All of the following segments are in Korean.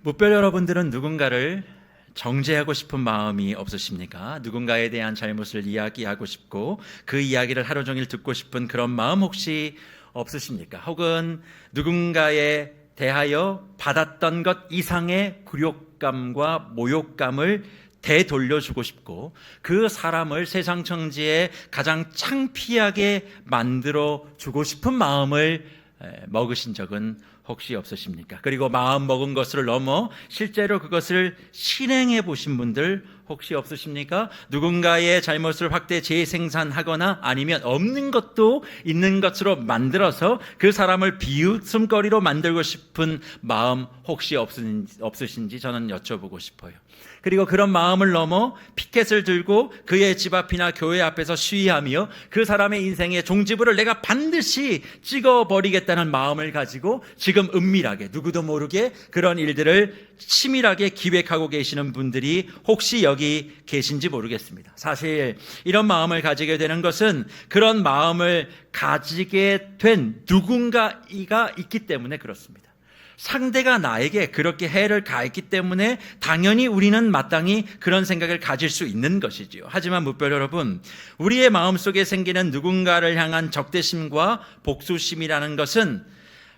무별 여러분들은 누군가를 정죄하고 싶은 마음이 없으십니까? 누군가에 대한 잘못을 이야기하고 싶고 그 이야기를 하루 종일 듣고 싶은 그런 마음 혹시 없으십니까? 혹은 누군가에 대하여 받았던 것 이상의 굴욕감과 모욕감을 되돌려주고 싶고 그 사람을 세상 천지에 가장 창피하게 만들어 주고 싶은 마음을 먹으신 적은 혹시 없으십니까? 그리고 마음 먹은 것을 넘어 실제로 그것을 실행해 보신 분들 혹시 없으십니까? 누군가의 잘못을 확대 재생산하거나 아니면 없는 것도 있는 것으로 만들어서 그 사람을 비웃음거리로 만들고 싶은 마음 혹시 없으신지 저는 여쭤보고 싶어요. 그리고 그런 마음을 넘어 피켓을 들고 그의 집 앞이나 교회 앞에서 시위하며 그 사람의 인생의 종지부를 내가 반드시 찍어버리겠다는 마음을 가지고 지금 은밀하게 누구도 모르게 그런 일들을 치밀하게 기획하고 계시는 분들이 혹시 여기 계신지 모르겠습니다. 사실 이런 마음을 가지게 되는 것은 그런 마음을 가지게 된 누군가가 있기 때문에 그렇습니다. 상대가 나에게 그렇게 해를 가했기 때문에 당연히 우리는 마땅히 그런 생각을 가질 수 있는 것이지요. 하지만 무별 여러분, 우리의 마음속에 생기는 누군가를 향한 적대심과 복수심이라는 것은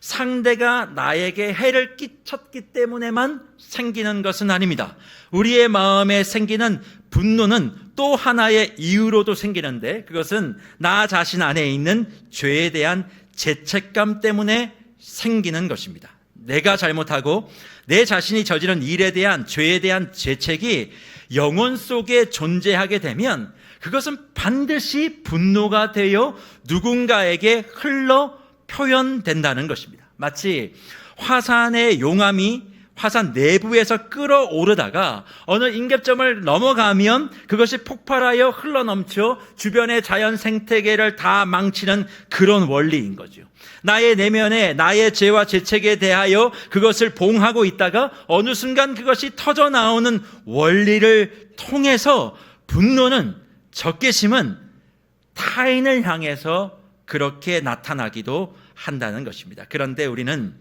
상대가 나에게 해를 끼쳤기 때문에만 생기는 것은 아닙니다. 우리의 마음에 생기는 분노는 또 하나의 이유로도 생기는데 그것은 나 자신 안에 있는 죄에 대한 죄책감 때문에 생기는 것입니다. 내가 잘못하고 내 자신이 저지른 일에 대한 죄에 대한 죄책이 영혼 속에 존재하게 되면 그것은 반드시 분노가 되어 누군가에게 흘러 표현된다는 것입니다. 마치 화산의 용암이 화산 내부에서 끓어오르다가 어느 임계점을 넘어가면 그것이 폭발하여 흘러넘쳐 주변의 자연 생태계를 다 망치는 그런 원리인 거죠. 나의 내면에 나의 죄와 죄책에 대하여 그것을 봉하고 있다가 어느 순간 그것이 터져 나오는 원리를 통해서 분노는, 적개심은 타인을 향해서 그렇게 나타나기도 한다는 것입니다. 그런데 우리는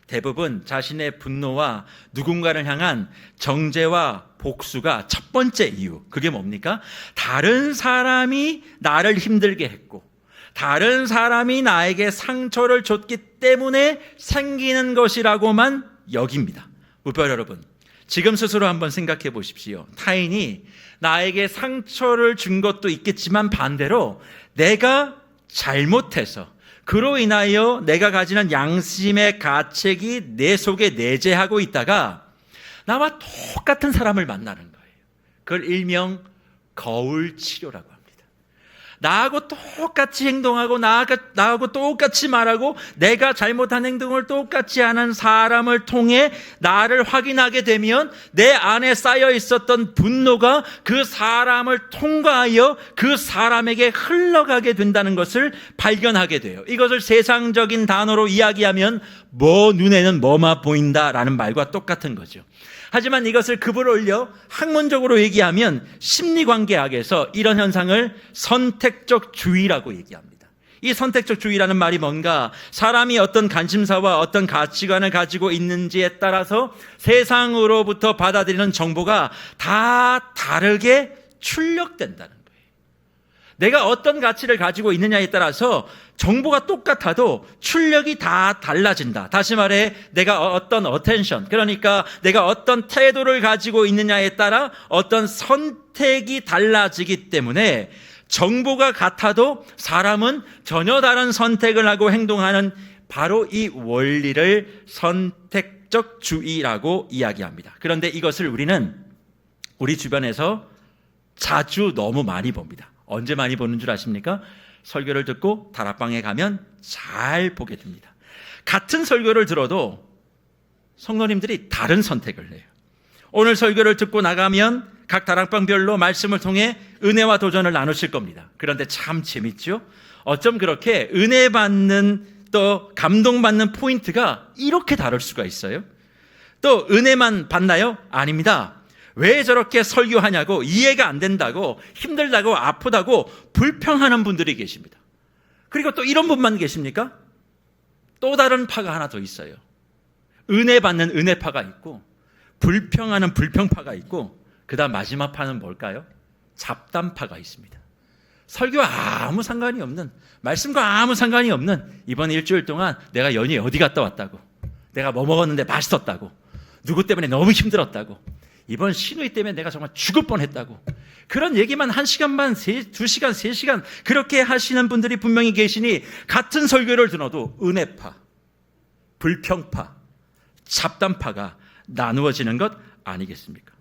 대부분 자신의 분노와 누군가를 향한 정죄와 복수가 첫 번째 이유, 그게 뭡니까? 다른 사람이 나를 힘들게 했고 다른 사람이 나에게 상처를 줬기 때문에 생기는 것이라고만 여깁니다. 무별 여러분, 지금 스스로 한번 생각해 보십시오. 타인이 나에게 상처를 준 것도 있겠지만 반대로 내가 잘못해서 그로 인하여 내가 가지는 양심의 가책이 내 속에 내재하고 있다가 나와 똑같은 사람을 만나는 거예요. 그걸 일명 거울 치료라고 합니다. 나하고 똑같이 행동하고 나하고 똑같이 말하고 내가 잘못한 행동을 똑같이 하는 사람을 통해 나를 확인하게 되면 내 안에 쌓여 있었던 분노가 그 사람을 통과하여 그 사람에게 흘러가게 된다는 것을 발견하게 돼요. 이것을 세상적인 단어로 이야기하면 뭐 눈에는 뭐만 보인다라는 말과 똑같은 거죠. 하지만 이것을 급을 올려 학문적으로 얘기하면 심리관계학에서 이런 현상을 선택적 주의라고 얘기합니다. 이 선택적 주의라는 말이 뭔가 사람이 어떤 관심사와 어떤 가치관을 가지고 있는지에 따라서 세상으로부터 받아들이는 정보가 다 다르게 출력된다는 거예요. 내가 어떤 가치를 가지고 있느냐에 따라서 정보가 똑같아도 출력이 다 달라진다. 다시 말해 내가 어떤 어텐션, 그러니까 내가 어떤 태도를 가지고 있느냐에 따라 어떤 선택이 달라지기 때문에 정보가 같아도 사람은 전혀 다른 선택을 하고 행동하는 바로 이 원리를 선택적 주의라고 이야기합니다. 그런데 이것을 우리는 우리 주변에서 자주 너무 많이 봅니다. 언제 많이 보는 줄 아십니까? 설교를 듣고 다락방에 가면 잘 보게 됩니다. 같은 설교를 들어도 성도님들이 다른 선택을 해요. 오늘 설교를 듣고 나가면 각 다락방별로 말씀을 통해 은혜와 도전을 나누실 겁니다. 그런데 참 재밌죠? 어쩜 그렇게 은혜 받는 또 감동받는 포인트가 이렇게 다를 수가 있어요? 또 은혜만 받나요? 아닙니다. 왜 저렇게 설교하냐고 이해가 안 된다고 힘들다고 아프다고 불평하는 분들이 계십니다. 그리고 또 이런 분만 계십니까? 또 다른 파가 하나 더 있어요. 은혜 받는 은혜파가 있고 불평하는 불평파가 있고, 그 다음 마지막 파는 뭘까요? 잡담파가 있습니다. 설교와 아무 상관이 없는, 말씀과 아무 상관이 없는, 이번 일주일 동안 내가 연휴에 어디 갔다 왔다고, 내가 뭐 먹었는데 맛있었다고, 누구 때문에 너무 힘들었다고, 이번 신우이 때문에 내가 정말 죽을 뻔했다고, 그런 얘기만 1시간 반, 2시간, 3시간 그렇게 하시는 분들이 분명히 계시니, 같은 설교를 들어도 은혜파, 불평파, 잡담파가 나누어지는 것 아니겠습니까?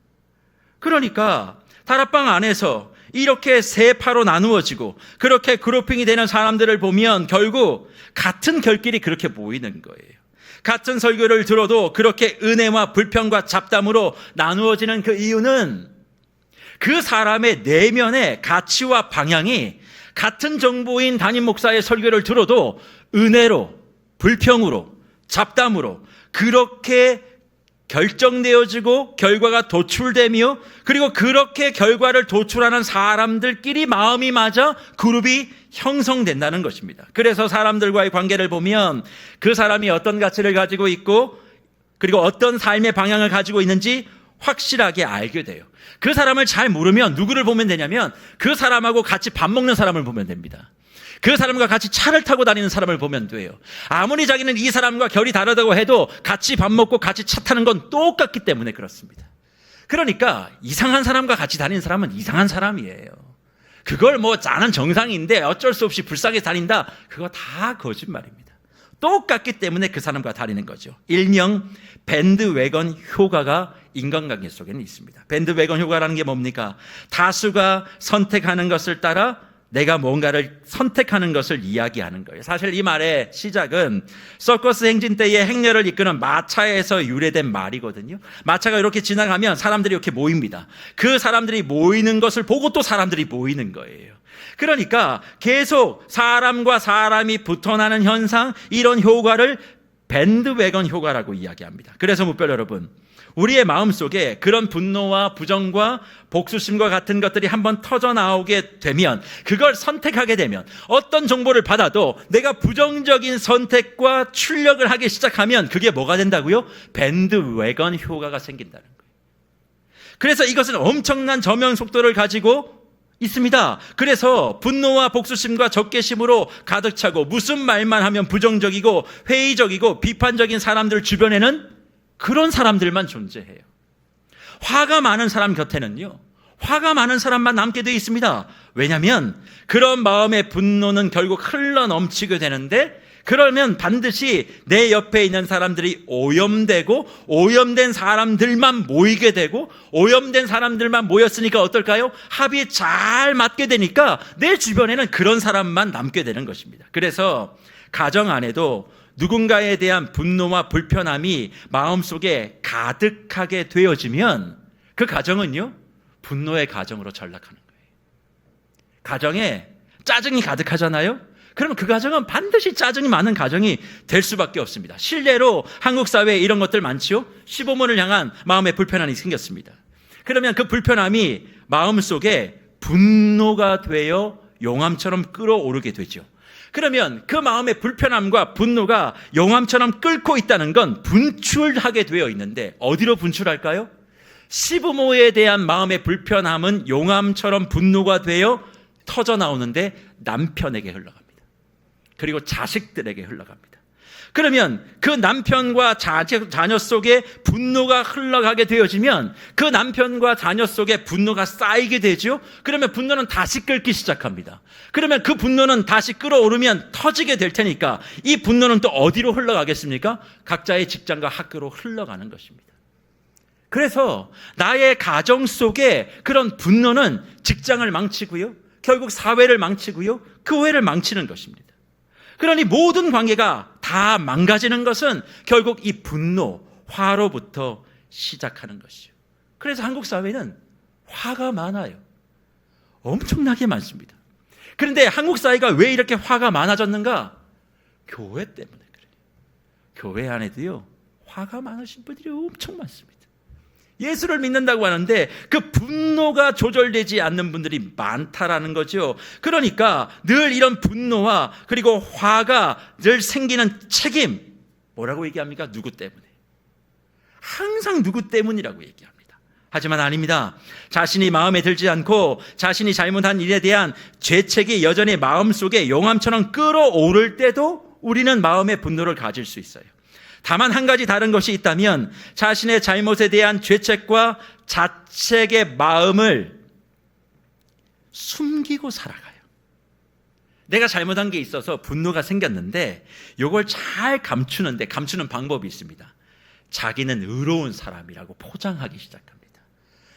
그러니까 다락방 안에서 이렇게 세 파로 나누어지고 그렇게 그룹핑이 되는 사람들을 보면 결국 같은 결길이 그렇게 모이는 거예요. 같은 설교를 들어도 그렇게 은혜와 불평과 잡담으로 나누어지는 그 이유는 그 사람의 내면의 가치와 방향이 같은 정보인 담임 목사의 설교를 들어도 은혜로, 불평으로, 잡담으로 그렇게 결정되어지고 결과가 도출되며, 그리고 그렇게 결과를 도출하는 사람들끼리 마음이 맞아 그룹이 형성된다는 것입니다. 그래서 사람들과의 관계를 보면 그 사람이 어떤 가치를 가지고 있고 그리고 어떤 삶의 방향을 가지고 있는지 확실하게 알게 돼요. 그 사람을 잘 모르면 누구를 보면 되냐면 그 사람하고 같이 밥 먹는 사람을 보면 됩니다. 그 사람과 같이 차를 타고 다니는 사람을 보면 돼요. 아무리 자기는 이 사람과 결이 다르다고 해도 같이 밥 먹고 같이 차 타는 건 똑같기 때문에 그렇습니다. 그러니까 이상한 사람과 같이 다니는 사람은 이상한 사람이에요. 그걸 뭐 나는 정상인데 어쩔 수 없이 불쌍해서 다닌다, 그거 다 거짓말입니다. 똑같기 때문에 그 사람과 다니는 거죠. 일명 밴드웨건 효과가 인간관계 속에는 있습니다. 밴드웨건 효과라는 게 뭡니까? 다수가 선택하는 것을 따라 내가 뭔가를 선택하는 것을 이야기하는 거예요. 사실 이 말의 시작은 서커스 행진 때의 행렬을 이끄는 마차에서 유래된 말이거든요. 마차가 이렇게 지나가면 사람들이 이렇게 모입니다. 그 사람들이 모이는 것을 보고 또 사람들이 모이는 거예요. 그러니까 계속 사람과 사람이 붙어나는 현상, 이런 효과를 밴드웨건 효과라고 이야기합니다. 그래서 무별 여러분, 우리의 마음속에 그런 분노와 부정과 복수심과 같은 것들이 한번 터져 나오게 되면, 그걸 선택하게 되면, 어떤 정보를 받아도 내가 부정적인 선택과 출력을 하기 시작하면 그게 뭐가 된다고요? 밴드웨건 효과가 생긴다는 거예요. 그래서 이것은 엄청난 저명 속도를 가지고 있습니다. 그래서 분노와 복수심과 적개심으로 가득 차고 무슨 말만 하면 부정적이고 회의적이고 비판적인 사람들 주변에는 그런 사람들만 존재해요. 화가 많은 사람 곁에는요, 화가 많은 사람만 남게 되어 있습니다. 왜냐하면 그런 마음의 분노는 결국 흘러 넘치게 되는데, 그러면 반드시 내 옆에 있는 사람들이 오염되고 오염된 사람들만 모이게 되고, 오염된 사람들만 모였으니까 어떨까요? 합이 잘 맞게 되니까 내 주변에는 그런 사람만 남게 되는 것입니다. 그래서 가정 안에도 누군가에 대한 분노와 불편함이 마음속에 가득하게 되어지면 그 가정은요, 분노의 가정으로 전락하는 거예요. 가정에 짜증이 가득하잖아요? 그러면 그 가정은 반드시 짜증이 많은 가정이 될 수밖에 없습니다. 실례로 한국 사회에 이런 것들 많지요? 시부모를 향한 마음의 불편함이 생겼습니다. 그러면 그 불편함이 마음속에 분노가 되어 용암처럼 끓어오르게 되죠. 그러면 그 마음의 불편함과 분노가 용암처럼 끓고 있다는 건 분출하게 되어 있는데, 어디로 분출할까요? 시부모에 대한 마음의 불편함은 용암처럼 분노가 되어 터져 나오는데 남편에게 흘러갑니다. 그리고 자식들에게 흘러갑니다. 그러면 그 남편과 자녀 속에 분노가 흘러가게 되어지면 그 남편과 자녀 속에 분노가 쌓이게 되죠. 그러면 분노는 다시 끓기 시작합니다. 그러면 그 분노는 다시 끓어오르면 터지게 될 테니까 이 분노는 또 어디로 흘러가겠습니까? 각자의 직장과 학교로 흘러가는 것입니다. 그래서 나의 가정 속에 그런 분노는 직장을 망치고요, 결국 사회를 망치고요, 교회를 망치는 것입니다. 그러니 모든 관계가 다 망가지는 것은 결국 이 분노, 화로부터 시작하는 것이죠. 그래서 한국 사회는 화가 많아요. 엄청나게 많습니다. 그런데 한국 사회가 왜 이렇게 화가 많아졌는가? 교회 때문에 그래요. 교회 안에도요, 화가 많으신 분들이 엄청 많습니다. 예수를 믿는다고 하는데 그 분노가 조절되지 않는 분들이 많다라는 거죠. 그러니까 늘 이런 분노와 그리고 화가 늘 생기는 책임, 뭐라고 얘기합니까? 누구 때문에? 항상 누구 때문이라고 얘기합니다. 하지만 아닙니다. 자신이 마음에 들지 않고 자신이 잘못한 일에 대한 죄책이 여전히 마음속에 용암처럼 끓어오를 때도 우리는 마음의 분노를 가질 수 있어요. 다만 한 가지 다른 것이 있다면 자신의 잘못에 대한 죄책과 자책의 마음을 숨기고 살아가요. 내가 잘못한 게 있어서 분노가 생겼는데 이걸 잘 감추는 방법이 있습니다. 자기는 의로운 사람이라고 포장하기 시작합니다.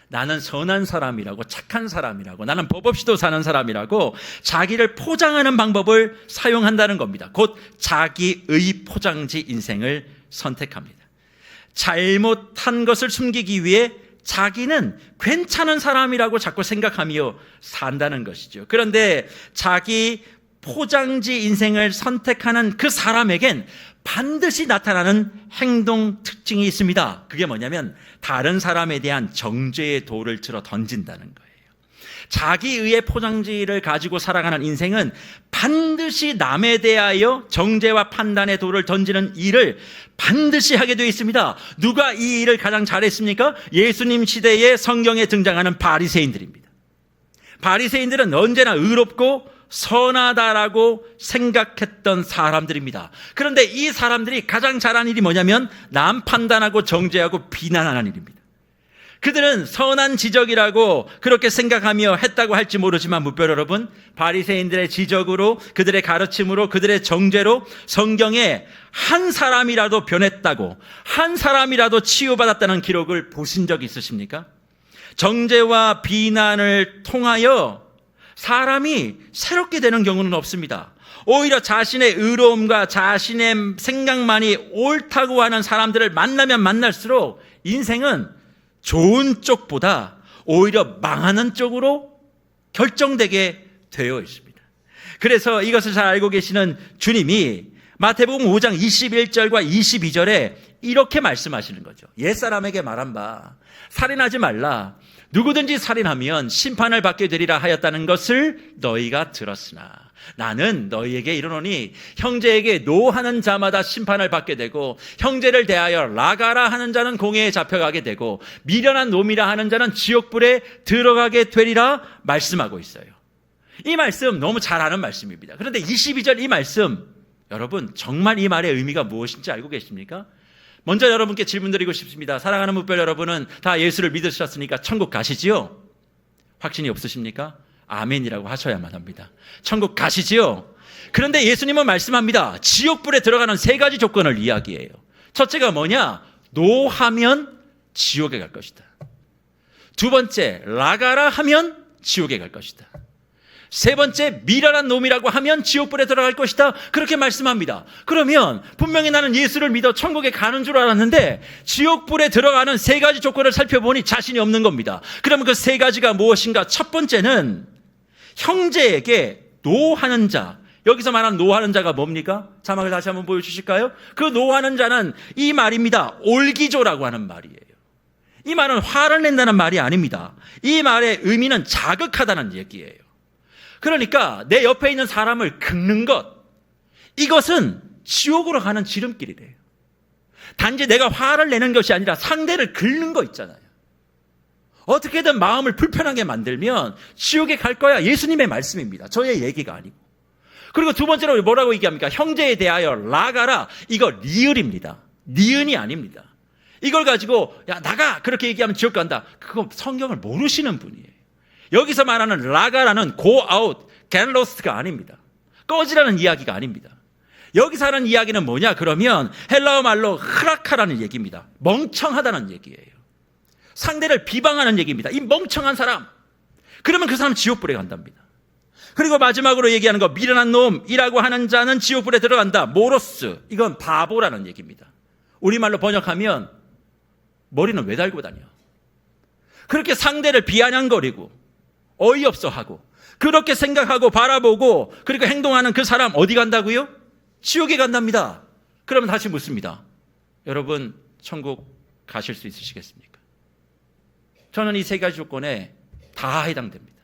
나는 선한 사람이라고, 착한 사람이라고, 나는 법 없이도 사는 사람이라고 자기를 포장하는 방법을 사용한다는 겁니다. 곧 자기의 포장지 인생을 선택합니다. 잘못한 것을 숨기기 위해 자기는 괜찮은 사람이라고 자꾸 생각하며 산다는 것이죠. 그런데 자기 포장지 인생을 선택하는 그 사람에겐 반드시 나타나는 행동 특징이 있습니다. 그게 뭐냐면 다른 사람에 대한 정죄의 돌을 들어 던진다는 거예요. 자기의 포장지를 가지고 살아가는 인생은 반드시 남에 대하여 정죄와 판단의 돌을 던지는 일을 반드시 하게 되어 있습니다. 누가 이 일을 가장 잘했습니까? 예수님 시대에 성경에 등장하는 바리새인들입니다. 바리새인들은 언제나 의롭고 선하다라고 생각했던 사람들입니다. 그런데 이 사람들이 가장 잘한 일이 뭐냐면 남 판단하고 정죄하고 비난하는 일입니다. 그들은 선한 지적이라고 그렇게 생각하며 했다고 할지 모르지만 무별 여러분, 바리새인들의 지적으로, 그들의 가르침으로, 그들의 정죄로 성경에 한 사람이라도 변했다고, 한 사람이라도 치유받았다는 기록을 보신 적 있으십니까? 정죄와 비난을 통하여 사람이 새롭게 되는 경우는 없습니다. 오히려 자신의 의로움과 자신의 생각만이 옳다고 하는 사람들을 만나면 만날수록 인생은 좋은 쪽보다 오히려 망하는 쪽으로 결정되게 되어 있습니다. 그래서 이것을 잘 알고 계시는 주님이 마태복음 5장 21절과 22절에 이렇게 말씀하시는 거죠. 옛사람에게 말한 바 살인하지 말라. 누구든지 살인하면 심판을 받게 되리라 하였다는 것을 너희가 들었으나 나는 너희에게 이르노니 형제에게 노하는 자마다 심판을 받게 되고 형제를 대하여 라가라 하는 자는 공회에 잡혀가게 되고 미련한 놈이라 하는 자는 지옥불에 들어가게 되리라 말씀하고 있어요. 이 말씀 너무 잘 아는 말씀입니다. 그런데 22절 이 말씀, 여러분 정말 이 말의 의미가 무엇인지 알고 계십니까? 먼저 여러분께 질문드리고 싶습니다. 사랑하는 무별 여러분은 다 예수를 믿으셨으니까 천국 가시지요? 확신이 없으십니까? 아멘이라고 하셔야만 합니다. 천국 가시지요? 그런데 예수님은 말씀합니다. 지옥불에 들어가는 세 가지 조건을 이야기해요. 첫째가 뭐냐? 노하면 지옥에 갈 것이다. 두 번째, 라가라 하면 지옥에 갈 것이다. 세 번째, 미련한 놈이라고 하면 지옥불에 들어갈 것이다. 그렇게 말씀합니다. 그러면 분명히 나는 예수를 믿어 천국에 가는 줄 알았는데 지옥불에 들어가는 세 가지 조건을 살펴보니 자신이 없는 겁니다. 그러면 그 세 가지가 무엇인가? 첫 번째는 형제에게 노하는 자. 여기서 말하는 노하는 자가 뭡니까? 자막을 다시 한번 보여주실까요? 그 노하는 자는 이 말입니다. 올기조라고 하는 말이에요. 이 말은 화를 낸다는 말이 아닙니다. 이 말의 의미는 자극하다는 얘기예요. 그러니까 내 옆에 있는 사람을 긁는 것, 이것은 지옥으로 가는 지름길이래요. 단지 내가 화를 내는 것이 아니라 상대를 긁는 거 있잖아요. 어떻게든 마음을 불편하게 만들면 지옥에 갈 거야. 예수님의 말씀입니다. 저의 얘기가 아니고. 그리고 두 번째로 뭐라고 얘기합니까? 형제에 대하여 라가라. 이거 리을입니다. 니은이 아닙니다. 이걸 가지고 야 나가 그렇게 얘기하면 지옥 간다. 그거 성경을 모르시는 분이에요. 여기서 말하는 라가라는 go out, get lost가 아닙니다. 꺼지라는 이야기가 아닙니다. 여기서 하는 이야기는 뭐냐? 그러면 헬라어 말로 흐라카라는 얘기입니다. 멍청하다는 얘기예요. 상대를 비방하는 얘기입니다. 이 멍청한 사람. 그러면 그 사람 지옥불에 간답니다. 그리고 마지막으로 얘기하는 거 미련한 놈이라고 하는 자는 지옥불에 들어간다. 모로스. 이건 바보라는 얘기입니다. 우리말로 번역하면 머리는 왜 달고 다녀? 그렇게 상대를 비아냥거리고 어이없어 하고 그렇게 생각하고 바라보고 그리고 행동하는 그 사람 어디 간다고요? 지옥에 간답니다. 그러면 다시 묻습니다. 여러분 천국 가실 수 있으시겠습니까? 저는 이 세 가지 조건에 다 해당됩니다.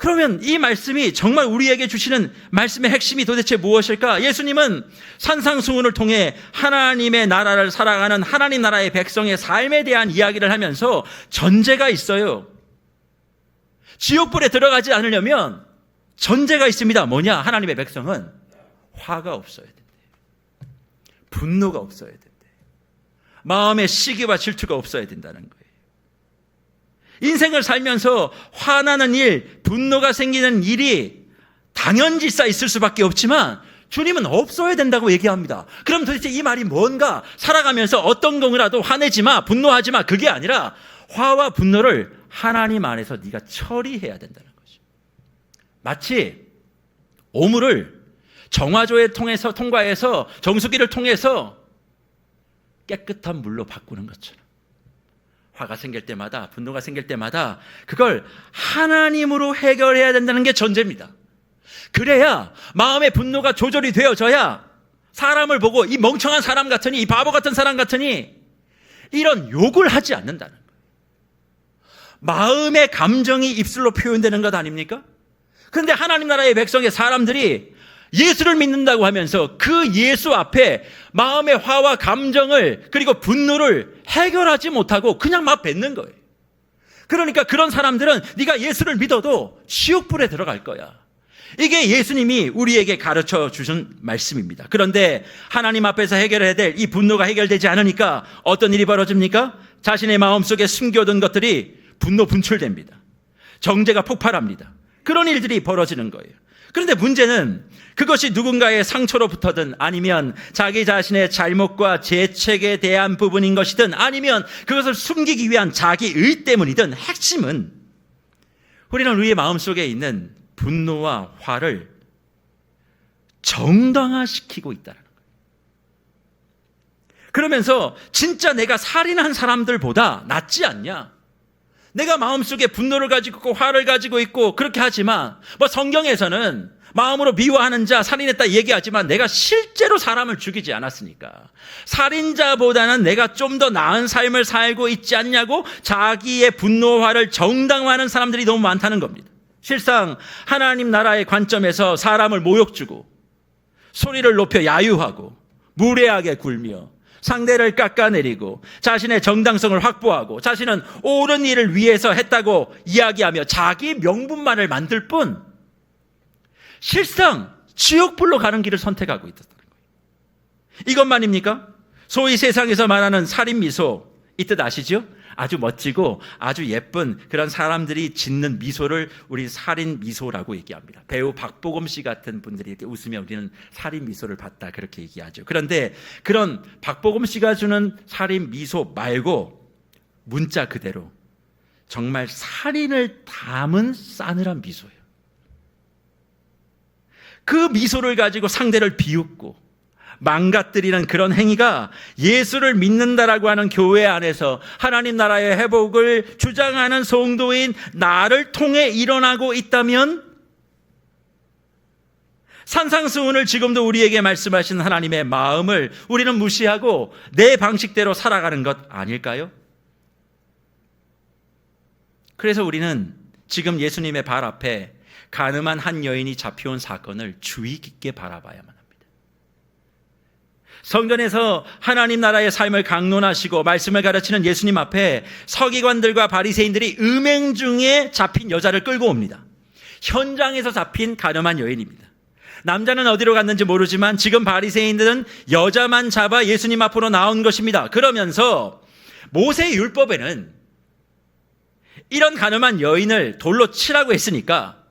그러면 이 말씀이 정말 우리에게 주시는 말씀의 핵심이 도대체 무엇일까? 예수님은 산상수훈을 통해 하나님의 나라를 살아가는 하나님 나라의 백성의 삶에 대한 이야기를 하면서 전제가 있어요. 지옥불에 들어가지 않으려면 전제가 있습니다. 뭐냐? 하나님의 백성은 화가 없어야 된대. 분노가 없어야 된대. 마음에 시기와 질투가 없어야 된다는 거예요. 인생을 살면서 화나는 일, 분노가 생기는 일이 당연지사 있을 수밖에 없지만 주님은 없어야 된다고 얘기합니다. 그럼 도대체 이 말이 뭔가? 살아가면서 어떤 경우라도 화내지 마, 분노하지 마. 그게 아니라 화와 분노를 하나님 안에서 네가 처리해야 된다는 거죠. 마치 오물을 정화조에 통과해서 정수기를 통해서 깨끗한 물로 바꾸는 것처럼 화가 생길 때마다, 분노가 생길 때마다 그걸 하나님으로 해결해야 된다는 게 전제입니다. 그래야 마음의 분노가 조절이 되어져야 사람을 보고 이 멍청한 사람 같으니, 이 바보 같은 사람 같으니 이런 욕을 하지 않는다는 거예요. 마음의 감정이 입술로 표현되는 것 아닙니까? 그런데 하나님 나라의 백성의 사람들이 예수를 믿는다고 하면서 그 예수 앞에 마음의 화와 감정을 그리고 분노를 해결하지 못하고 그냥 막 뱉는 거예요. 그러니까 그런 사람들은 네가 예수를 믿어도 지옥불에 들어갈 거야. 이게 예수님이 우리에게 가르쳐 주신 말씀입니다. 그런데 하나님 앞에서 해결해야 될 이 분노가 해결되지 않으니까 어떤 일이 벌어집니까? 자신의 마음속에 숨겨둔 것들이 분노 분출됩니다. 정죄가 폭발합니다. 그런 일들이 벌어지는 거예요. 그런데 문제는 그것이 누군가의 상처로부터든 아니면 자기 자신의 잘못과 죄책에 대한 부분인 것이든 아니면 그것을 숨기기 위한 자기의 때문이든 핵심은 우리는 우리의 마음속에 있는 분노와 화를 정당화시키고 있다는 거예요. 그러면서 진짜 내가 살인한 사람들보다 낫지 않냐? 내가 마음속에 분노를 가지고 있고 화를 가지고 있고 그렇게 하지만 성경에서는 마음으로 미워하는 자 살인했다 얘기하지만 내가 실제로 사람을 죽이지 않았으니까 살인자보다는 내가 좀 더 나은 삶을 살고 있지 않냐고 자기의 분노화를 정당화하는 사람들이 너무 많다는 겁니다. 실상 하나님 나라의 관점에서 사람을 모욕 주고 소리를 높여 야유하고 무례하게 굴며 상대를 깎아내리고 자신의 정당성을 확보하고 자신은 옳은 일을 위해서 했다고 이야기하며 자기 명분만을 만들 뿐 실상 지옥불로 가는 길을 선택하고 있다는 거예요. 이것만입니까? 소위 세상에서 말하는 살인 미소 이 뜻 아시죠? 아주 멋지고 아주 예쁜 그런 사람들이 짓는 미소를 우리 살인 미소라고 얘기합니다. 배우 박보검 씨 같은 분들이 이렇게 웃으면 우리는 살인 미소를 봤다 그렇게 얘기하죠. 그런데 그런 박보검 씨가 주는 살인 미소 말고 문자 그대로 정말 살인을 담은 싸늘한 미소예요. 그 미소를 가지고 상대를 비웃고 망가뜨리는 그런 행위가 예수를 믿는다라고 하는 교회 안에서 하나님 나라의 회복을 주장하는 성도인 나를 통해 일어나고 있다면 산상수훈을 지금도 우리에게 말씀하신 하나님의 마음을 우리는 무시하고 내 방식대로 살아가는 것 아닐까요? 그래서 우리는 지금 예수님의 발 앞에 가늠한 한 여인이 잡혀온 사건을 주의 깊게 바라봐야만 합니다. 성전에서 하나님 나라의 삶을 강론하시고 말씀을 가르치는 예수님 앞에 서기관들과 바리새인들이 음행 중에 잡힌 여자를 끌고 옵니다. 현장에서 잡힌 가늠한 여인입니다. 남자는 어디로 갔는지 모르지만 지금 바리새인들은 여자만 잡아 예수님 앞으로 나온 것입니다. 그러면서 모세 율법에는 이런 가늠한 여인을 돌로 치라고 했으니까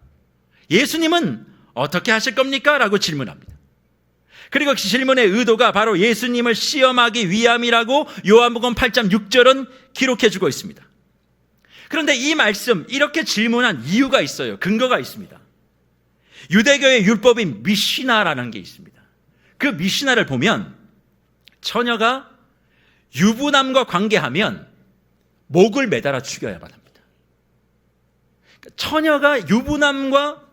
예수님은 어떻게 하실 겁니까? 라고 질문합니다. 그리고 그 질문의 의도가 바로 예수님을 시험하기 위함이라고 요한복음 8장 6절은 기록해주고 있습니다. 그런데 이 말씀 이렇게 질문한 이유가 있어요. 근거가 있습니다. 유대교의 율법인 미시나라는 게 있습니다. 그 미시나를 보면 처녀가 유부남과 관계하면 목을 매달아 죽여야만 합니다. 처녀가 유부남과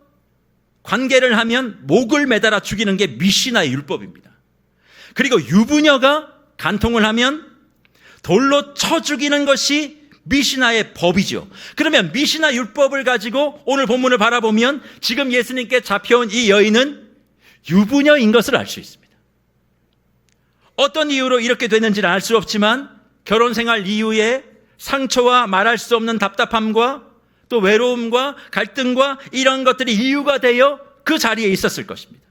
관계를 하면 목을 매달아 죽이는 게 미시나의 율법입니다. 그리고 유부녀가 간통을 하면 돌로 쳐 죽이는 것이 미시나의 법이죠. 그러면 미시나 율법을 가지고 오늘 본문을 바라보면 지금 예수님께 잡혀온 이 여인은 유부녀인 것을 알 수 있습니다. 어떤 이유로 이렇게 됐는지는 알 수 없지만 결혼 생활 이후에 상처와 말할 수 없는 답답함과 또 외로움과 갈등과 이런 것들이 이유가 되어 그 자리에 있었을 것입니다.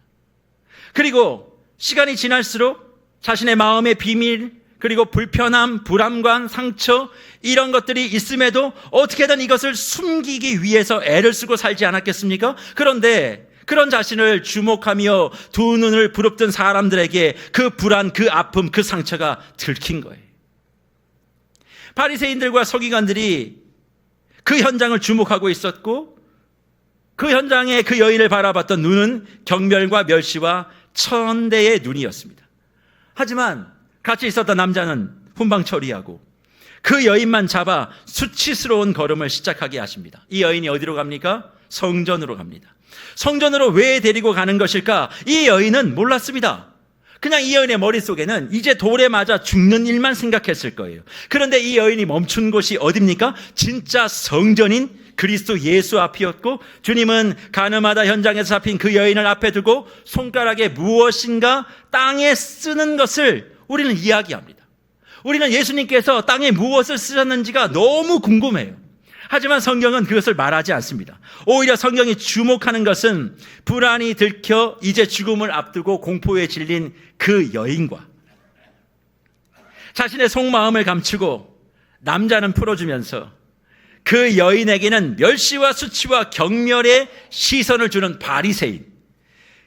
그리고 시간이 지날수록 자신의 마음의 비밀, 그리고 불편함, 불안감, 상처 이런 것들이 있음에도 어떻게든 이것을 숨기기 위해서 애를 쓰고 살지 않았겠습니까? 그런데 그런 자신을 주목하며 두 눈을 부릅뜬 사람들에게 그 불안, 그 아픔, 그 상처가 들킨 거예요. 바리새인들과 서기관들이 그 현장을 주목하고 있었고 그 현장에 그 여인을 바라봤던 눈은 경멸과 멸시와 천대의 눈이었습니다. 하지만 같이 있었던 남자는 훈방 처리하고 그 여인만 잡아 수치스러운 걸음을 시작하게 하십니다. 이 여인이 어디로 갑니까? 성전으로 갑니다. 성전으로 왜 데리고 가는 것일까? 이 여인은 몰랐습니다. 그냥 이 여인의 머릿속에는 이제 돌에 맞아 죽는 일만 생각했을 거예요. 그런데 이 여인이 멈춘 곳이 어디입니까? 진짜 성전인 그리스도 예수 앞이었고 주님은 가늠하다 현장에서 잡힌 그 여인을 앞에 두고 손가락에 무엇인가 땅에 쓰는 것을 우리는 이야기합니다. 우리는 예수님께서 땅에 무엇을 쓰셨는지가 너무 궁금해요. 하지만 성경은 그것을 말하지 않습니다. 오히려 성경이 주목하는 것은 불안이 들켜 이제 죽음을 앞두고 공포에 질린 그 여인과 자신의 속마음을 감추고 남자는 풀어주면서 그 여인에게는 멸시와 수치와 경멸의 시선을 주는 바리새인,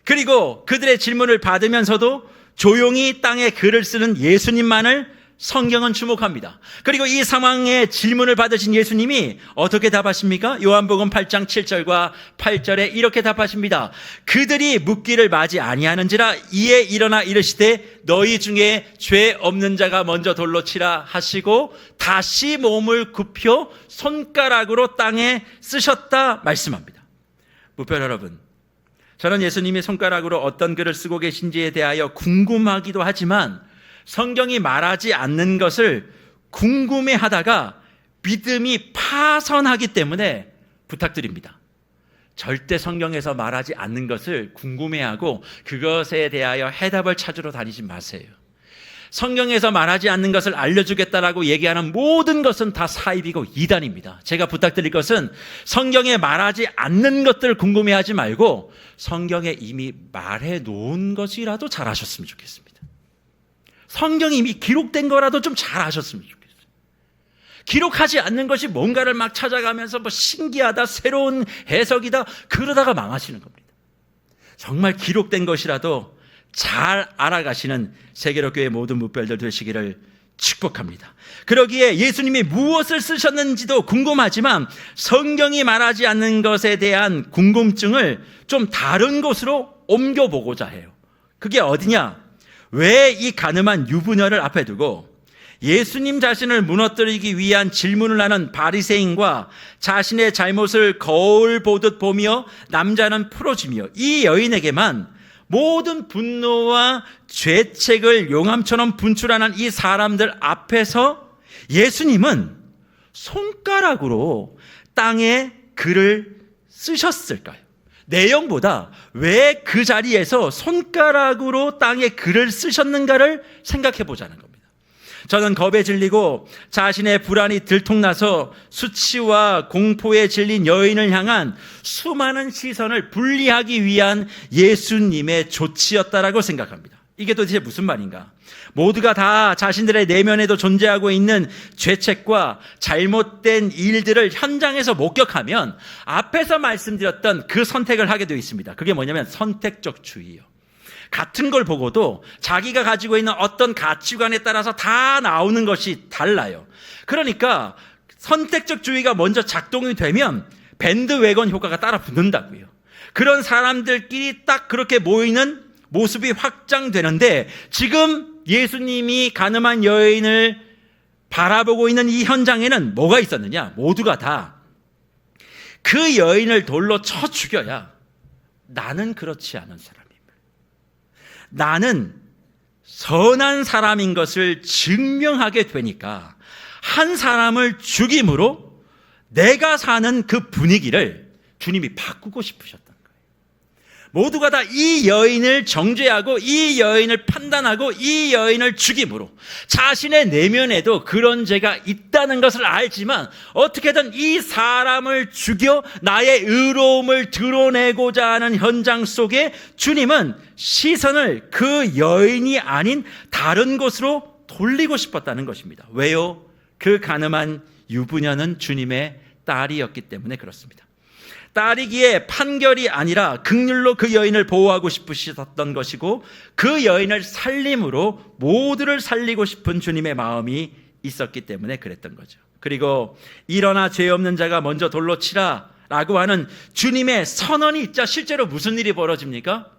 그리고 그들의 질문을 받으면서도 조용히 땅에 글을 쓰는 예수님만을 성경은 주목합니다. 그리고 이 상황에 질문을 받으신 예수님이 어떻게 답하십니까? 요한복음 8장 7절과 8절에 이렇게 답하십니다. 그들이 묻기를 마지 아니하는지라 이에 일어나 이르시되 너희 중에 죄 없는 자가 먼저 돌로 치라 하시고 다시 몸을 굽혀 손가락으로 땅에 쓰셨다 말씀합니다. 무별 여러분, 저는 예수님이 손가락으로 어떤 글을 쓰고 계신지에 대하여 궁금하기도 하지만 성경이 말하지 않는 것을 궁금해하다가 믿음이 파선하기 때문에 부탁드립니다. 절대 성경에서 말하지 않는 것을 궁금해하고 그것에 대하여 해답을 찾으러 다니지 마세요. 성경에서 말하지 않는 것을 알려주겠다라고 얘기하는 모든 것은 다 사입이고 이단입니다. 제가 부탁드릴 것은 성경에 말하지 않는 것들을 궁금해하지 말고 성경에 이미 말해 놓은 것이라도 잘 아셨으면 좋겠습니다. 성경이 이미 기록된 거라도 좀 잘 아셨으면 좋겠어요. 기록하지 않는 것이 뭔가를 막 찾아가면서 뭐 신기하다, 새로운 해석이다, 그러다가 망하시는 겁니다. 정말 기록된 것이라도 잘 알아가시는 세계로 교회 모든 무별들 되시기를 축복합니다. 그러기에 예수님이 무엇을 쓰셨는지도 궁금하지만 성경이 말하지 않는 것에 대한 궁금증을 좀 다른 곳으로 옮겨보고자 해요. 그게 어디냐? 왜 이 가늠한 유부녀를 앞에 두고 예수님 자신을 무너뜨리기 위한 질문을 하는 바리새인과 자신의 잘못을 거울 보듯 보며 남자는 풀어주며 이 여인에게만 모든 분노와 죄책을 용암처럼 분출하는 이 사람들 앞에서 예수님은 손가락으로 땅에 글을 쓰셨을까요? 내용보다 왜 그 자리에서 손가락으로 땅에 글을 쓰셨는가를 생각해 보자는 겁니다. 저는 겁에 질리고 자신의 불안이 들통나서 수치와 공포에 질린 여인을 향한 수많은 시선을 분리하기 위한 예수님의 조치였다라고 생각합니다. 이게 도대체 무슨 말인가? 모두가 다 자신들의 내면에도 존재하고 있는 죄책과 잘못된 일들을 현장에서 목격하면 앞에서 말씀드렸던 그 선택을 하게 되어 있습니다. 그게 뭐냐면 선택적 주의예요. 같은 걸 보고도 자기가 가지고 있는 어떤 가치관에 따라서 다 나오는 것이 달라요. 그러니까 선택적 주의가 먼저 작동이 되면 밴드웨건 효과가 따라 붙는다고요. 그런 사람들끼리 딱 그렇게 모이는 모습이 확장되는데 지금 예수님이 가늠한 여인을 바라보고 있는 이 현장에는 뭐가 있었느냐? 모두가 다 그 여인을 돌로 쳐 죽여야 나는 그렇지 않은 사람입니다. 나는 선한 사람인 것을 증명하게 되니까 한 사람을 죽임으로 내가 사는 그 분위기를 주님이 바꾸고 싶으셨던 거예요. 모두가 다 이 여인을 정죄하고 이 여인을 판단하고 이 여인을 죽임으로 자신의 내면에도 그런 죄가 있다는 것을 알지만 어떻게든 이 사람을 죽여 나의 의로움을 드러내고자 하는 현장 속에 주님은 시선을 그 여인이 아닌 다른 곳으로 돌리고 싶었다는 것입니다. 왜요? 그 가늠한 유부녀는 주님의 딸이었기 때문에 그렇습니다. 딸이기에 판결이 아니라 긍휼로 그 여인을 보호하고 싶으셨던 것이고 그 여인을 살림으로 모두를 살리고 싶은 주님의 마음이 있었기 때문에 그랬던 거죠. 그리고 일어나 죄 없는 자가 먼저 돌로 치라 라고 하는 주님의 선언이 있자 실제로 무슨 일이 벌어집니까?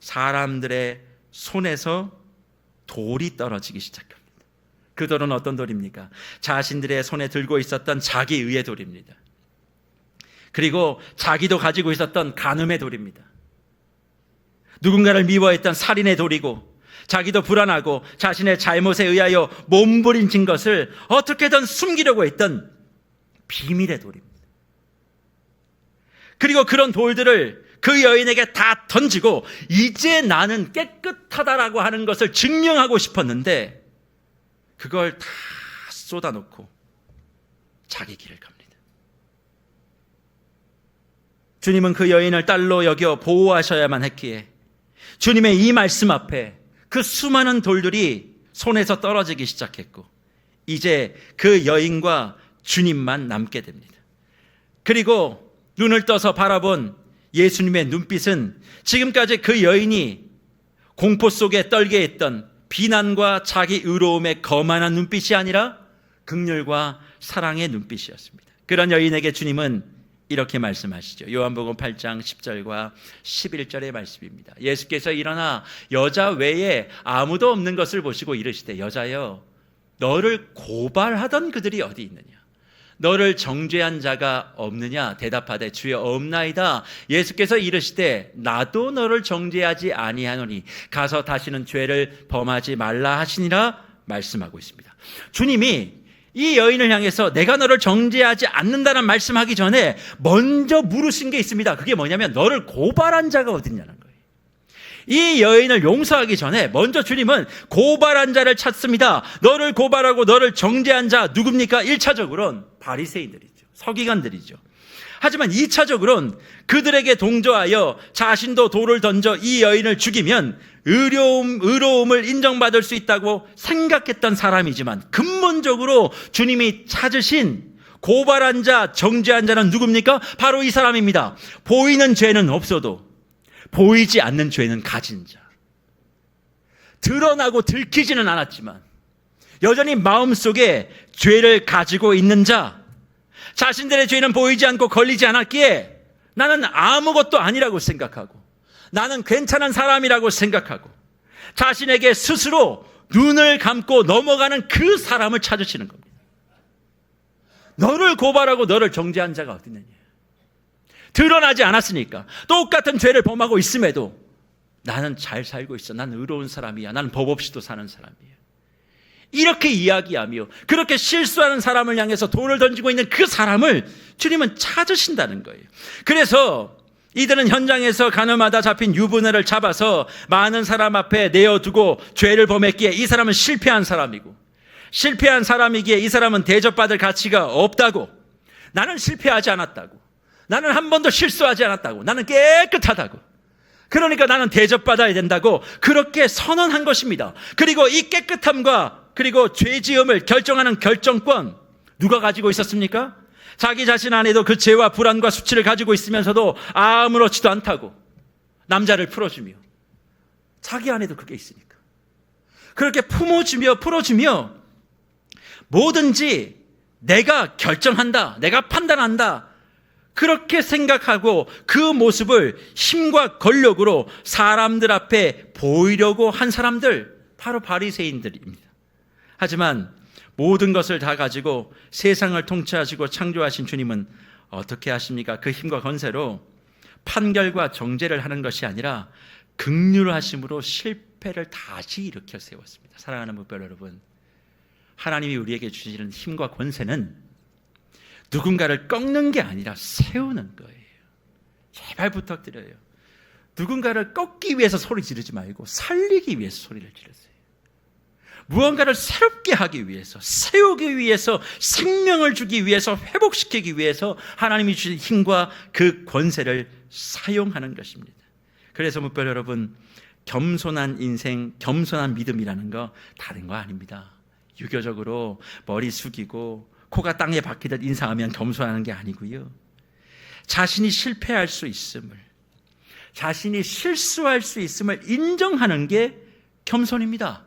사람들의 손에서 돌이 떨어지기 시작합니다. 그 돌은 어떤 돌입니까? 자신들의 손에 들고 있었던 자기의의 돌입니다. 그리고 자기도 가지고 있었던 간음의 돌입니다. 누군가를 미워했던 살인의 돌이고 자기도 불안하고 자신의 잘못에 의하여 몸부림친 것을 어떻게든 숨기려고 했던 비밀의 돌입니다. 그리고 그런 돌들을 그 여인에게 다 던지고 이제 나는 깨끗하다라고 하는 것을 증명하고 싶었는데 그걸 다 쏟아놓고 자기 길을 갑니다. 주님은 그 여인을 딸로 여겨 보호하셔야만 했기에 주님의 이 말씀 앞에 그 수많은 돌들이 손에서 떨어지기 시작했고 이제 그 여인과 주님만 남게 됩니다. 그리고 눈을 떠서 바라본 예수님의 눈빛은 지금까지 그 여인이 공포 속에 떨게 했던 비난과 자기 의로움의 거만한 눈빛이 아니라 긍휼과 사랑의 눈빛이었습니다. 그런 여인에게 주님은 이렇게 말씀하시죠. 요한복음 8장 10절과 11절의 말씀입니다. 예수께서 일어나 여자 외에 아무도 없는 것을 보시고 이르시되 여자여 너를 고발하던 그들이 어디 있느냐? 너를 정죄한 자가 없느냐? 대답하되 주여 없나이다. 예수께서 이르시되 나도 너를 정죄하지 아니하노니 가서 다시는 죄를 범하지 말라 하시니라 말씀하고 있습니다. 주님이 이 여인을 향해서 내가 너를 정죄하지 않는다는 말씀하기 전에 먼저 물으신 게 있습니다. 그게 뭐냐면 너를 고발한 자가 어딨냐는 거예요. 이 여인을 용서하기 전에 먼저 주님은 고발한 자를 찾습니다. 너를 고발하고 너를 정죄한 자 누굽니까? 1차적으로는 바리새인들이죠. 서기관들이죠. 하지만 2차적으로는 그들에게 동조하여 자신도 돌을 던져 이 여인을 죽이면 의로움을 인정받을 수 있다고 생각했던 사람이지만 근본적으로 주님이 찾으신 고발한 자, 정죄한 자는 누굽니까? 바로 이 사람입니다. 보이는 죄는 없어도 보이지 않는 죄는 가진 자. 드러나고 들키지는 않았지만 여전히 마음속에 죄를 가지고 있는 자, 자신들의 죄는 보이지 않고 걸리지 않았기에 나는 아무것도 아니라고 생각하고 나는 괜찮은 사람이라고 생각하고 자신에게 스스로 눈을 감고 넘어가는 그 사람을 찾으시는 겁니다. 너를 고발하고 너를 정죄한 자가 어디 있느냐? 드러나지 않았으니까 똑같은 죄를 범하고 있음에도 나는 잘 살고 있어. 나는 의로운 사람이야. 나는 법 없이도 사는 사람이야. 이렇게 이야기하며 그렇게 실수하는 사람을 향해서 돌을 던지고 있는 그 사람을 주님은 찾으신다는 거예요. 그래서 이들은 현장에서 가늠하다 잡힌 유부녀를 잡아서 많은 사람 앞에 내어두고 죄를 범했기에 이 사람은 실패한 사람이고 실패한 사람이기에 이 사람은 대접받을 가치가 없다고, 나는 실패하지 않았다고, 나는 한 번도 실수하지 않았다고, 나는 깨끗하다고, 그러니까 나는 대접받아야 된다고 그렇게 선언한 것입니다. 그리고 이 깨끗함과 그리고 죄지음을 결정하는 결정권 누가 가지고 있었습니까? 자기 자신 안에도 그 죄와 불안과 수치를 가지고 있으면서도 아무렇지도 않다고 남자를 풀어주며 자기 안에도 그게 있으니까 그렇게 품어주며 풀어주며 뭐든지 내가 결정한다, 내가 판단한다 그렇게 생각하고 그 모습을 힘과 권력으로 사람들 앞에 보이려고 한 사람들 바로 바리새인들입니다. 하지만 모든 것을 다 가지고 세상을 통치하시고 창조하신 주님은 어떻게 하십니까? 그 힘과 권세로 판결과 정죄를 하는 것이 아니라 긍휼하심으로 실패를 다시 일으켜 세웠습니다. 사랑하는 목별 여러분, 하나님이 우리에게 주시는 힘과 권세는 누군가를 꺾는 게 아니라 세우는 거예요. 제발 부탁드려요. 누군가를 꺾기 위해서 소리 지르지 말고 살리기 위해서 소리를 지르세요. 무언가를 새롭게 하기 위해서, 세우기 위해서, 생명을 주기 위해서, 회복시키기 위해서 하나님이 주신 힘과 그 권세를 사용하는 것입니다. 그래서 묵별 여러분, 겸손한 인생, 겸손한 믿음이라는 거 다른 거 아닙니다. 유교적으로 머리 숙이고 코가 땅에 박히듯 인사하면 겸손하는 게 아니고요. 자신이 실패할 수 있음을, 자신이 실수할 수 있음을 인정하는 게 겸손입니다.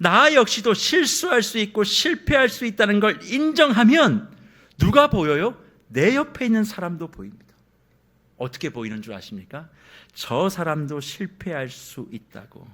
나 역시도 실수할 수 있고 실패할 수 있다는 걸 인정하면 누가 보여요? 내 옆에 있는 사람도 보입니다. 어떻게 보이는 줄 아십니까? 저 사람도 실패할 수 있다고,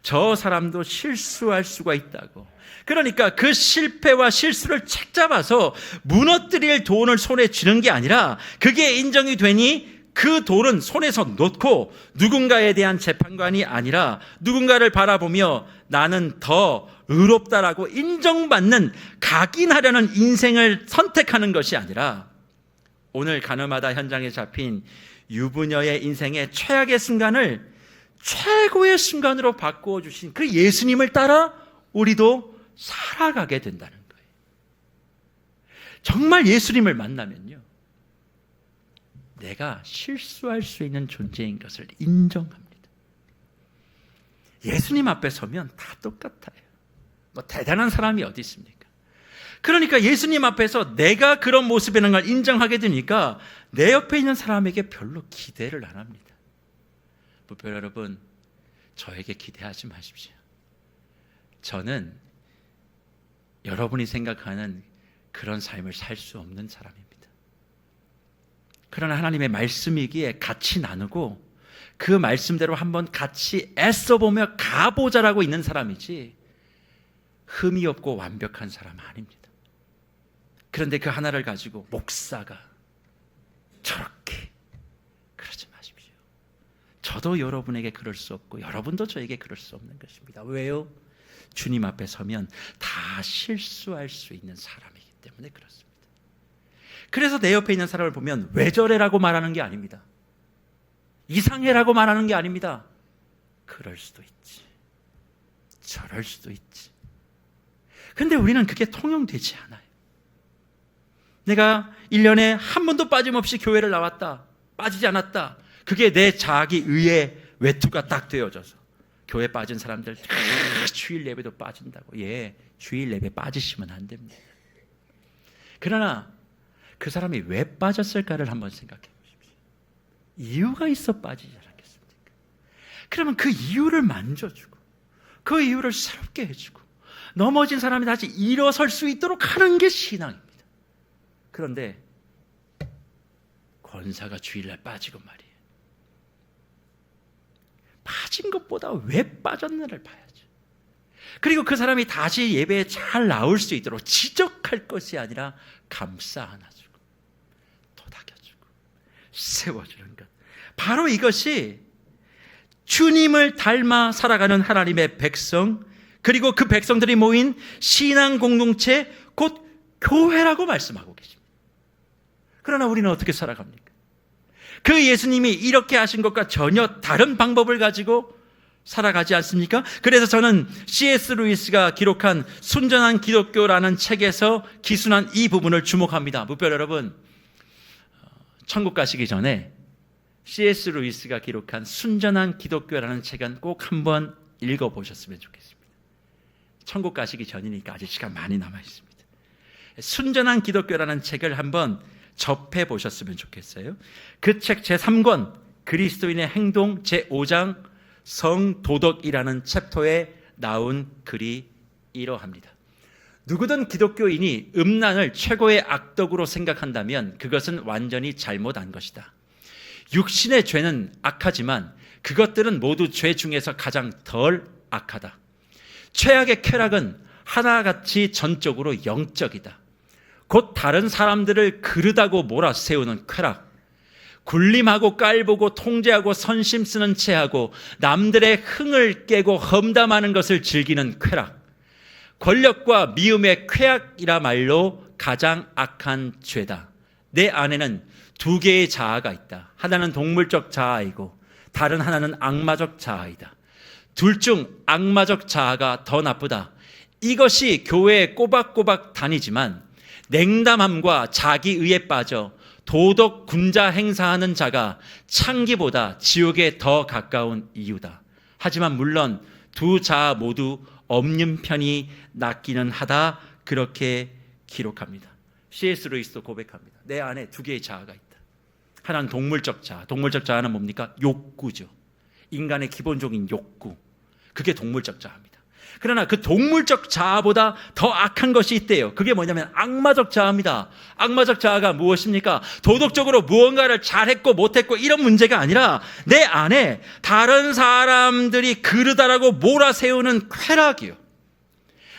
저 사람도 실수할 수가 있다고. 그러니까 그 실패와 실수를 책잡아서 무너뜨릴 돈을 손에 쥐는 게 아니라 그게 인정이 되니 그 돌은 손에서 놓고 누군가에 대한 재판관이 아니라 누군가를 바라보며 나는 더 의롭다라고 인정받는, 각인하려는 인생을 선택하는 것이 아니라 오늘 가늠하다 현장에 잡힌 유부녀의 인생의 최악의 순간을 최고의 순간으로 바꾸어 주신 그 예수님을 따라 우리도 살아가게 된다는 거예요. 정말 예수님을 만나면요, 내가 실수할 수 있는 존재인 것을 인정합니다. 예수님 앞에 서면 다 똑같아요. 뭐 대단한 사람이 어디 있습니까? 그러니까 예수님 앞에서 내가 그런 모습이라는 걸 인정하게 되니까 내 옆에 있는 사람에게 별로 기대를 안 합니다. 부표 여러분, 저에게 기대하지 마십시오. 저는 여러분이 생각하는 그런 삶을 살 수 없는 사람입니다. 그러나 하나님의 말씀이기에 같이 나누고 그 말씀대로 한번 같이 애써보며 가보자라고 있는 사람이지 흠이 없고 완벽한 사람은 아닙니다. 그런데 그 하나를 가지고 목사가 저렇게, 그러지 마십시오. 저도 여러분에게 그럴 수 없고 여러분도 저에게 그럴 수 없는 것입니다. 왜요? 주님 앞에 서면 다 실수할 수 있는 사람이기 때문에 그렇습니다. 그래서 내 옆에 있는 사람을 보면 왜 저래라고 말하는 게 아닙니다. 이상해라고 말하는 게 아닙니다. 그럴 수도 있지, 저럴 수도 있지. 근데 우리는 그게 통용되지 않아요. 내가 1년에 한 번도 빠짐없이 교회를 나왔다, 빠지지 않았다, 그게 내 자기 의의 외투가 딱 되어져서 교회 빠진 사람들 주일 예배도 빠진다고. 예, 주일 예배 빠지시면 안 됩니다. 그러나 그 사람이 왜 빠졌을까를 한번 생각해 보십시오. 이유가 있어 빠지지 않았겠습니까? 그러면 그 이유를 만져주고 그 이유를 새롭게 해주고 넘어진 사람이 다시 일어설 수 있도록 하는 게 신앙입니다. 그런데 권사가 주일날 빠지고 말이에요. 빠진 것보다 왜 빠졌나를 봐야죠. 그리고 그 사람이 다시 예배에 잘 나올 수 있도록 지적할 것이 아니라 감싸 안아주고 도닥여주고 세워주는 것, 바로 이것이 주님을 닮아 살아가는 하나님의 백성, 그리고 그 백성들이 모인 신앙 공동체, 곧 교회라고 말씀하고 계십니다. 그러나 우리는 어떻게 살아갑니까? 그 예수님이 이렇게 하신 것과 전혀 다른 방법을 가지고 살아가지 않습니까? 그래서 저는 C.S. 루이스가 기록한 순전한 기독교라는 책에서 기순한 이 부분을 주목합니다. 묵별 여러분, 천국 가시기 전에 C.S. 루이스가 기록한 순전한 기독교라는 책은 꼭 한번 읽어보셨으면 좋겠습니다. 천국 가시기 전이니까 아직 시간 많이 남아있습니다. 순전한 기독교라는 책을 한번 접해보셨으면 좋겠어요. 그 책 제3권 그리스도인의 행동 제5장 성도덕이라는 챕터에 나온 글이 이러합니다. 누구든 기독교인이 음란을 최고의 악덕으로 생각한다면 그것은 완전히 잘못한 것이다. 육신의 죄는 악하지만 그것들은 모두 죄 중에서 가장 덜 악하다. 최악의 쾌락은 하나같이 전적으로 영적이다. 곧 다른 사람들을 그르다고 몰아세우는 쾌락, 굴림하고 깔보고 통제하고 선심 쓰는 체하고 남들의 흥을 깨고 험담하는 것을 즐기는 쾌락, 권력과 미움의 쾌악이라 말로 가장 악한 죄다. 내 안에는 두 개의 자아가 있다. 하나는 동물적 자아이고 다른 하나는 악마적 자아이다. 둘 중 악마적 자아가 더 나쁘다. 이것이 교회에 꼬박꼬박 다니지만 냉담함과 자기의에 빠져 도덕 군자 행사하는 자가 창기보다 지옥에 더 가까운 이유다. 하지만 물론 두 자아 모두 없는 편이 낫기는 하다. 그렇게 기록합니다. C.S. 루이스도 고백합니다. 내 안에 두 개의 자아가 있다. 하나는 동물적 자아. 동물적 자아는 뭡니까? 욕구죠. 인간의 기본적인 욕구. 그게 동물적 자아입니다. 그러나 그 동물적 자아보다 더 악한 것이 있대요. 그게 뭐냐면 악마적 자아입니다. 악마적 자아가 무엇입니까? 도덕적으로 무언가를 잘했고 못했고 이런 문제가 아니라 내 안에 다른 사람들이 그르다라고 몰아세우는 쾌락이요.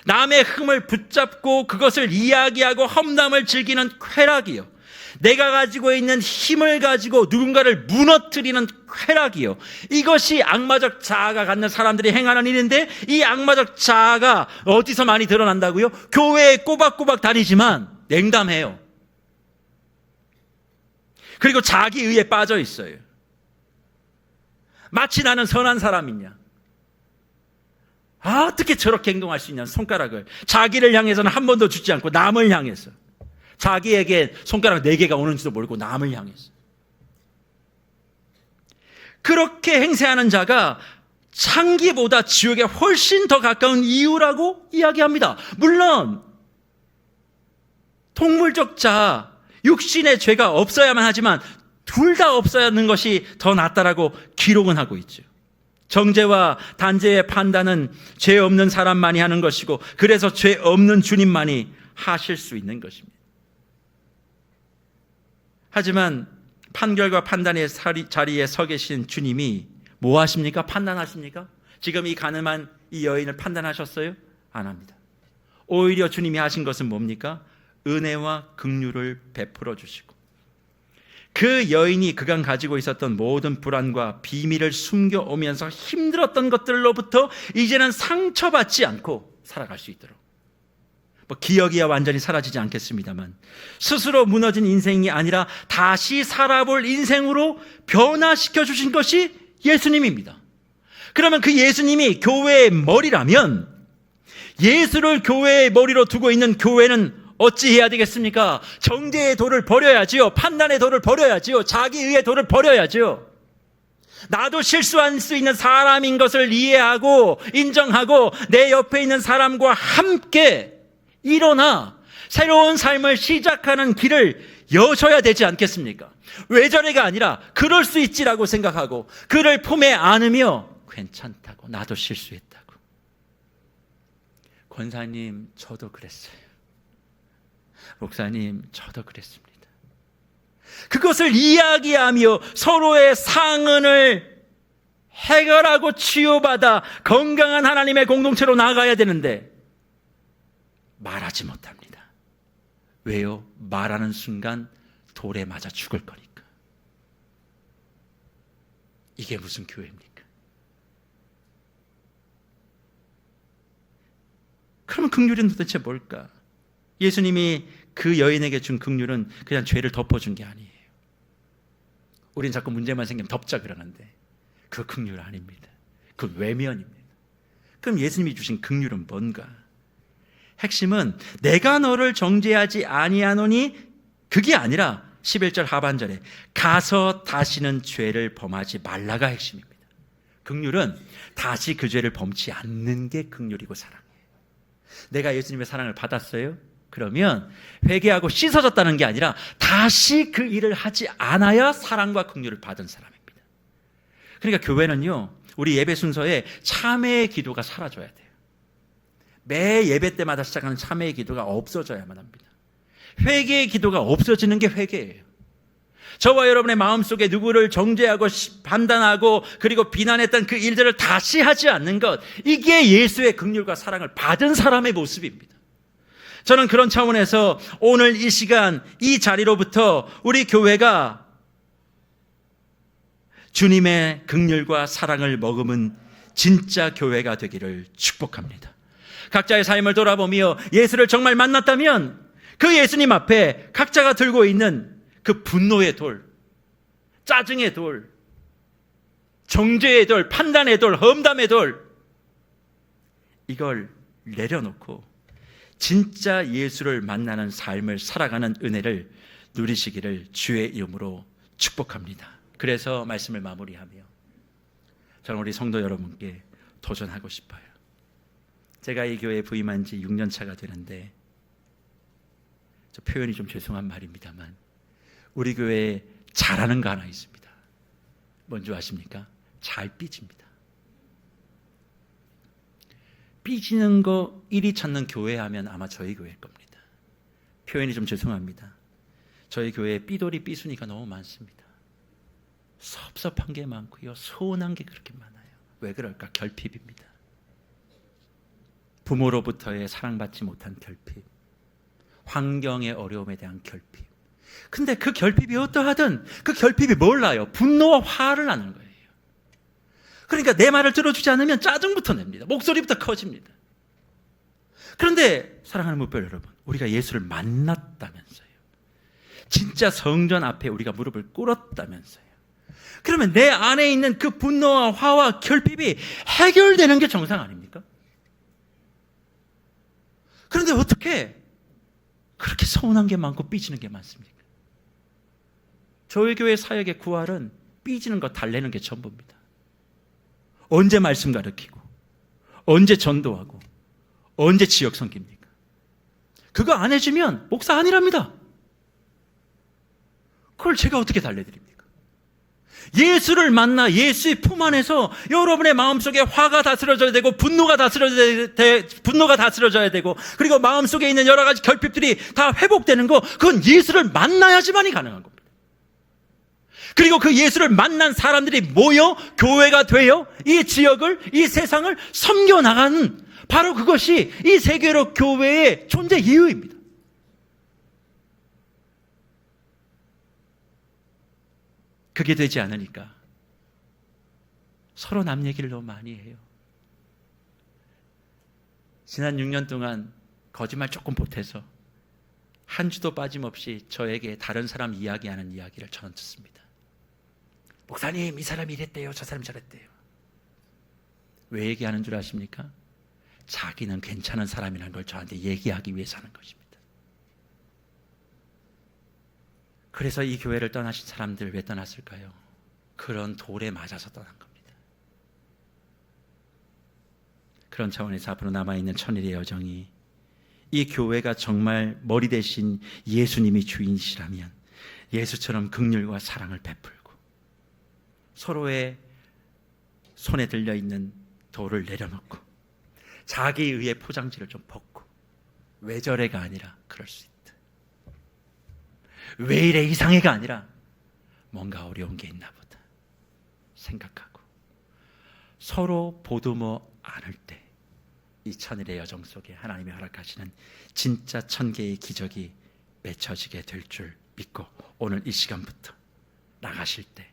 남의 흠을 붙잡고 그것을 이야기하고 험담을 즐기는 쾌락이요. 내가 가지고 있는 힘을 가지고 누군가를 무너뜨리는 쾌락이요. 이것이 악마적 자아가 갖는 사람들이 행하는 일인데 이 악마적 자아가 어디서 많이 드러난다고요? 교회에 꼬박꼬박 다니지만 냉담해요. 그리고 자기의에 빠져 있어요. 마치 나는 선한 사람이냐. 어떻게 저렇게 행동할 수 있냐. 손가락을 자기를 향해서는 한 번도 주지 않고 남을 향해서 자기에게 손가락 4개가 오는지도 모르고 남을 향해서 그렇게 행세하는 자가 창기보다 지옥에 훨씬 더 가까운 이유라고 이야기합니다. 물론 동물적 자아, 육신의 죄가 없어야만 하지만 둘 다 없어야 하는 것이 더 낫다라고 기록은 하고 있죠. 정죄와 단죄의 판단은 죄 없는 사람만이 하는 것이고 그래서 죄 없는 주님만이 하실 수 있는 것입니다. 하지만 판결과 판단의 자리에 서 계신 주님이 뭐 하십니까? 판단하십니까? 지금 이 가늠한 이 여인을 판단하셨어요? 안 합니다. 오히려 주님이 하신 것은 뭡니까? 은혜와 긍휼을 베풀어 주시고 그 여인이 그간 가지고 있었던 모든 불안과 비밀을 숨겨오면서 힘들었던 것들로부터 이제는 상처받지 않고 살아갈 수 있도록, 기억이야 완전히 사라지지 않겠습니다만 스스로 무너진 인생이 아니라 다시 살아볼 인생으로 변화시켜 주신 것이 예수님입니다. 그러면 그 예수님이 교회의 머리라면 예수를 교회의 머리로 두고 있는 교회는 어찌 해야 되겠습니까? 정죄의 도를 버려야지요. 판단의 도를 버려야지요. 자기의의 도를 버려야지요. 나도 실수할 수 있는 사람인 것을 이해하고 인정하고 내 옆에 있는 사람과 함께 일어나 새로운 삶을 시작하는 길을 여셔야 되지 않겠습니까? 왜 저래가 아니라 그럴 수 있지라고 생각하고 그를 품에 안으며 괜찮다고, 나도 실수했다고. 권사님 저도 그랬어요. 목사님 저도 그랬습니다. 그것을 이야기하며 서로의 상흔을 해결하고 치유받아 건강한 하나님의 공동체로 나아가야 되는데 말하지 못합니다. 왜요? 말하는 순간 돌에 맞아 죽을 거니까. 이게 무슨 교회입니까? 그러면 긍휼은 도대체 뭘까? 예수님이 그 여인에게 준 긍휼은 그냥 죄를 덮어준 게 아니에요. 우린 자꾸 문제만 생기면 덮자 그러는데 그 긍휼 아닙니다. 그 외면입니다. 그럼 예수님이 주신 긍휼은 뭔가? 핵심은 내가 너를 정죄하지 아니하노니 그게 아니라 11절 하반절에 가서 다시는 죄를 범하지 말라가 핵심입니다. 긍휼은 다시 그 죄를 범치 않는 게 긍휼이고 사랑이에요. 내가 예수님의 사랑을 받았어요? 그러면 회개하고 씻어졌다는 게 아니라 다시 그 일을 하지 않아야 사랑과 긍휼을 받은 사람입니다. 그러니까 교회는요, 우리 예배 순서에 참회의 기도가 사라져야 돼요. 매 예배 때마다 시작하는 참회의 기도가 없어져야만 합니다. 회개의 기도가 없어지는 게 회개예요. 저와 여러분의 마음속에 누구를 정죄하고 판단하고 그리고 비난했던 그 일들을 다시 하지 않는 것, 이게 예수의 긍휼과 사랑을 받은 사람의 모습입니다. 저는 그런 차원에서 오늘 이 시간 이 자리로부터 우리 교회가 주님의 긍휼과 사랑을 머금은 진짜 교회가 되기를 축복합니다. 각자의 삶을 돌아보며 예수를 정말 만났다면 그 예수님 앞에 각자가 들고 있는 그 분노의 돌, 짜증의 돌, 정죄의 돌, 판단의 돌, 험담의 돌, 이걸 내려놓고 진짜 예수를 만나는 삶을 살아가는 은혜를 누리시기를 주의 이름으로 축복합니다. 그래서 말씀을 마무리하며 저는 우리 성도 여러분께 도전하고 싶어요. 제가 이 교회에 부임한 지 6년 차가 되는데, 저 표현이 좀 죄송한 말입니다만 우리 교회에 잘하는 거 하나 있습니다. 뭔지 아십니까? 잘 삐집니다. 삐지는 거 1위 찾는 교회 하면 아마 저희 교회일 겁니다. 표현이 좀 죄송합니다. 저희 교회에 삐돌이 삐순이가 너무 많습니다. 섭섭한 게 많고요, 서운한 게 그렇게 많아요. 왜 그럴까? 결핍입니다. 부모로부터의 사랑받지 못한 결핍, 환경의 어려움에 대한 결핍. 근데 그 결핍이 어떠하든 그 결핍이 뭘 낳아요? 분노와 화를 낳는 거예요. 그러니까 내 말을 들어주지 않으면 짜증부터 냅니다. 목소리부터 커집니다. 그런데 사랑하는 목별 여러분, 우리가 예수를 만났다면서요. 진짜 성전 앞에 우리가 무릎을 꿇었다면서요. 그러면 내 안에 있는 그 분노와 화와 결핍이 해결되는 게 정상 아닙니까? 그런데 어떻게 그렇게 서운한 게 많고 삐지는 게 많습니까? 저희 교회 사역의 구할은 삐지는 거 달래는 게 전부입니다. 언제 말씀 가르치고, 언제 전도하고, 언제 지역 섬깁니까? 그거 안 해주면 목사 아니랍니다. 그걸 제가 어떻게 달래드립니까? 예수를 만나 예수의 품 안에서 여러분의 마음속에 화가 다스려져야 되고, 분노가 다스려져야 되고, 그리고 마음속에 있는 여러 가지 결핍들이 다 회복되는 거, 그건 예수를 만나야지만이 가능한 겁니다. 그리고 그 예수를 만난 사람들이 모여 교회가 되어 이 지역을, 이 세상을 섬겨나가는, 바로 그것이 이 세계로 교회의 존재 이유입니다. 그게 되지 않으니까 서로 남 얘기를 너무 많이 해요. 지난 6년 동안 거짓말 조금 보태서 한 주도 빠짐없이 저에게 다른 사람 이야기하는 이야기를 저는 듣습니다. 목사님, 이 사람이 이랬대요, 저 사람이 저랬대요. 왜 얘기하는 줄 아십니까? 자기는 괜찮은 사람이라는 걸 저한테 얘기하기 위해서 하는 것입니다. 그래서 이 교회를 떠나신 사람들 왜 떠났을까요? 그런 돌에 맞아서 떠난 겁니다. 그런 차원에서 앞으로 남아있는 천일의 여정이 이 교회가 정말 머리 대신 예수님이 주인이시라면 예수처럼 긍휼과 사랑을 베풀고 서로의 손에 들려있는 돌을 내려놓고 자기 의의 포장지를 좀 벗고 왜 저래가 아니라 그럴 수 있다. 왜 이래 이상해가 아니라 뭔가 어려운 게 있나 보다 생각하고 서로 보듬어 안을 때 이 천일의 여정 속에 하나님이 허락하시는 진짜 천개의 기적이 맺혀지게 될 줄 믿고 오늘 이 시간부터 나가실 때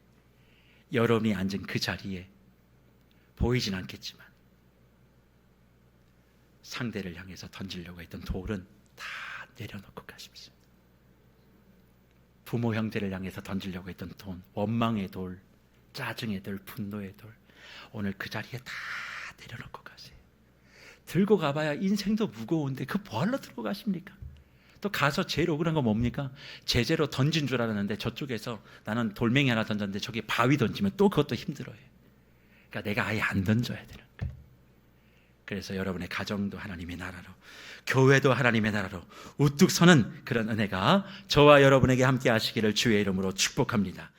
여러분이 앉은 그 자리에 보이진 않겠지만 상대를 향해서 던지려고 했던 돌은 다 내려놓고 가십시오. 부모 형제를 향해서 던지려고 했던 돌, 원망의 돌, 짜증의 돌, 분노의 돌, 오늘 그 자리에 다 내려놓고 가세요. 들고 가봐야 인생도 무거운데 그 뭐하러 들고 가십니까? 또 가서 제일 억울한 건 뭡니까? 제재로 던진 줄 알았는데 저쪽에서 나는 돌멩이 하나 던졌는데 저기 바위 던지면 또 그것도 힘들어요. 그러니까 내가 아예 안 던져야 되는 거예요. 그래서 여러분의 가정도 하나님의 나라로, 교회도 하나님의 나라로 우뚝 서는 그런 은혜가 저와 여러분에게 함께 하시기를 주의 이름으로 축복합니다.